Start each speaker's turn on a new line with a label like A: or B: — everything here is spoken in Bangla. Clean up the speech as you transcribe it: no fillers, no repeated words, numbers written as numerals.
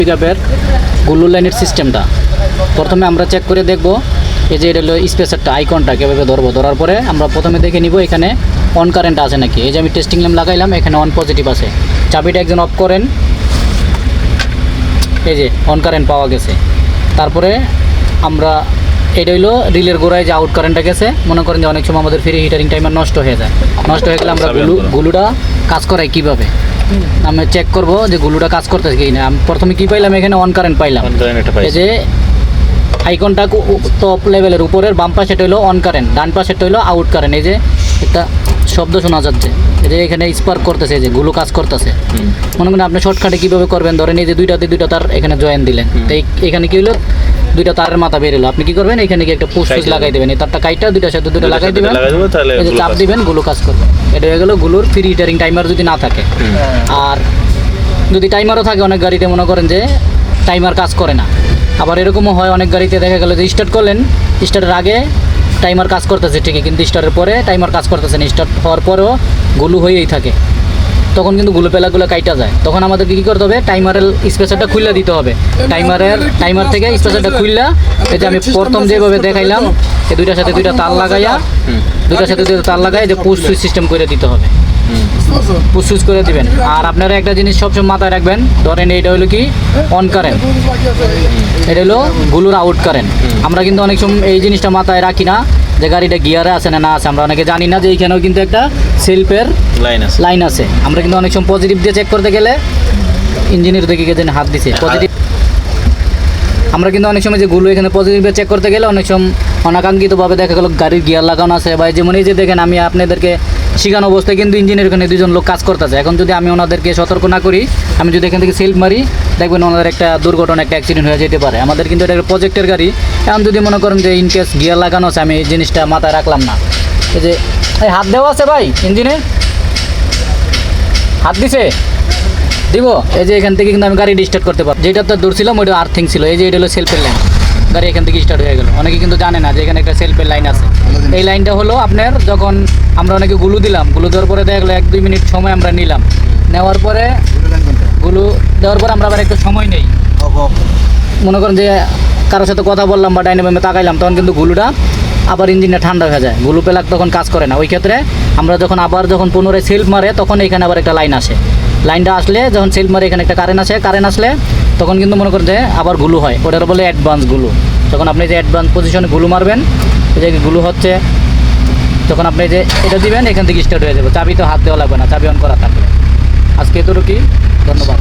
A: পিকআপের গুলু লাইনের সিস্টেমটা প্রথমে আমরা চেক করে দেখব। এই যে এটা হলো স্পেসারটা, আইকনটা কীভাবে ধরবো, ধরার পরে আমরা প্রথমে দেখে নিব এখানে অন কারেন্ট আছে নাকি। এই যে আমি টেস্টিং ল্যাম্প লাগাইলাম, এখানে অন পজিটিভ আছে। চাবিটা একজন অফ করেন, এই যে অন কারেন্ট পাওয়া গেছে। তারপরে আমরা এটা হইলো রিলের গোড়ায় যে আউট কারেন্টটা গেছে। মনে করেন যে অনেক সময় আমাদের ফ্রি হিটারিং টাইমার নষ্ট হয়ে যায়, নষ্ট হয়ে গেলে আমরা গুলুটা কাজ করাই কীভাবে আমি চেক করব যে গুলুটা কাজ করতেছে কি না। আমি প্রথমে কী পাইলাম, এখানে অন কারেন্ট পাইলাম। এই যে আইকনটা টপ লেভেলের উপরের বাম পাশেটা হলো অন কারেন্ট, ডান পাশেটা হলো আউট কারেন্ট। এই যে একটা শব্দ শোনা যাচ্ছে, এই যে এখানে স্পার্ক করতেছে, এই যে গুলো কাজ করতেছে। মনে করেন আপনি শর্টকাটে কীভাবে করবেন, ধরেন এই যে দুইটা তার এখানে জয়েন দিলেন, তো এখানে কী হলো দুইটা তারের মাথা বেরোলো। আপনি কী করবেন, এখানে কি একটা পুশ লাগাই দেবেন, এই তারটা কাইটা দুইটার সাথে দুটো লাগাই দেবেন, এই যে চাপ দিবেন, গুলো কাজ করবে। এটা হয়ে গেলো গুলোর ফ্রি হিটারিং টাইমার যদি না থাকে। আর যদি টাইমারও থাকে, অনেক গাড়িতে মনে করেন যে টাইমার কাজ করে না। আবার এরকমও হয় অনেক গাড়িতে দেখা গেল যে স্টার্ট করলেন, স্টার্টের আগে টাইমার কাজ করতেছে ঠিকই, কিন্তু স্টার্টের পরে টাইমার কাজ করতেছে না, স্টার্ট হওয়ার পরেও গুলো হয়েই থাকে। তখন কিন্তু গুলো পেলাগুলো কাইটা যায়। তখন আমাদেরকে কী করতে হবে, টাইমারের স্পেসারটা খুললে দিতে হবে। টাইমার থেকে স্পেসারটা খুললে, এই যে আমি প্রথম যেভাবে দেখাইলাম, এই দুইটার সাথে দুইটা তার লাগাইয়া যে পুশ সুইচ সিস্টেম করে দিতে হবে, পুশ সুইচ করে দিবেন। আর আপনারা একটা জিনিস সবসময় মাথায় রাখবেন, ধরেন এইটা হলো কি অন কারেন্ট, এটা হলো গুলোর আউট কারেন্ট। আমরা কিন্তু অনেক সময় এই জিনিসটা মাথায় রাখি না যে গাড়িটা গিয়ারে আছে না আছে। আমরা অনেকে জানি না যে এইখানেও কিন্তু একটা সেলফের লাইন আছে। আমরা কিন্তু অনেক সময় পজিটিভ দিয়ে চেক করতে গেলে ইঞ্জিনিয়ার দেখে গেছেন হাত দিছে পজিটিভ। আমরা কিন্তু অনেক সময় যে গুলো এখানে পজিটিভে চেক করতে গেলে অনেক সময় অনাকাঙ্ক্ষিতভাবে দেখা গেলো গাড়ির গিয়ার লাগানো আছে, বা যেমন এই যে দেখেন আমি আপনাদেরকে শিখানো অবস্থায় কিন্তু ইঞ্জিনিয়ার এখানে দুজন লোক কাজ করতেছে। এখন যদি আমি ওনাদেরকে সতর্ক না করি, আমি যদি এখান থেকে সেলফ মারি, দেখবেন ওনাদের একটা দুর্ঘটনা, একটা অ্যাক্সিডেন্ট হয়ে যেতে পারে। আমাদের কিন্তু এটা একটা প্রজেক্টের গাড়ি। এখন যদি মনে করেন যে ইনকেস গিয়ার লাগানো আছে, আমি এই জিনিসটা মাথায় রাখলাম না, এই যে এই হাত দেওয়া আছে ভাই, ইঞ্জিনে হাত দিছে দিব, এই যে এখান থেকে কিন্তু আমি গাড়ি স্টার্ট করতে পারবো। যেটা তো দূর ছিলাম ওইটা আর্থিং ছিল। এই যে এটা হলো সেলফের লাইন, গাড়ি এখান থেকে স্টার্ট হয়ে গেল। অনেকে কিন্তু জানে না যে এখানে একটা সেলফের লাইন আছে। এই লাইনটা হলো আপনার, যখন আমরা অনেকে গুলো দিলাম, গুলো দেওয়ার পরে দেখা গেলো 1-2 মিনিট সময় আমরা নিলাম, নেওয়ার পরে গুলো দেওয়ার পরে আমরা আবার একটু সময় নেই, মনে করেন যে কারোর সাথে কথা বললাম বা ডাইনে বামে তাকাইলাম, তখন কিন্তু গুলোটা আবার ইঞ্জিনটা ঠান্ডা হয়ে যায়, গুলো পেলাক তখন কাজ করে না। ওই ক্ষেত্রে আমরা যখন পুনরায় সেলফ মারে, তখন এখানে আবার একটা লাইন আসে। লাইনটা আসলে যখন সেলফ মারে, এখানে একটা কারেন্ট আসলে তখন কিন্তু মনে করেন যে আবার গুলো হয়, ওটার বলে অ্যাডভান্স গুলো। যখন আপনি যে অ্যাডভান্স পজিশনে গুলো মারবেন, এই যে গুলো হচ্ছে, তখন আপনি যে এটা দিবেন, এখান থেকে স্টার্ট হয়ে যাবে। চাবি তো হাত দেওয়া লাগবে না, চাবি অন করা থাকবে। আজকে এতটুকুই, ধন্যবাদ।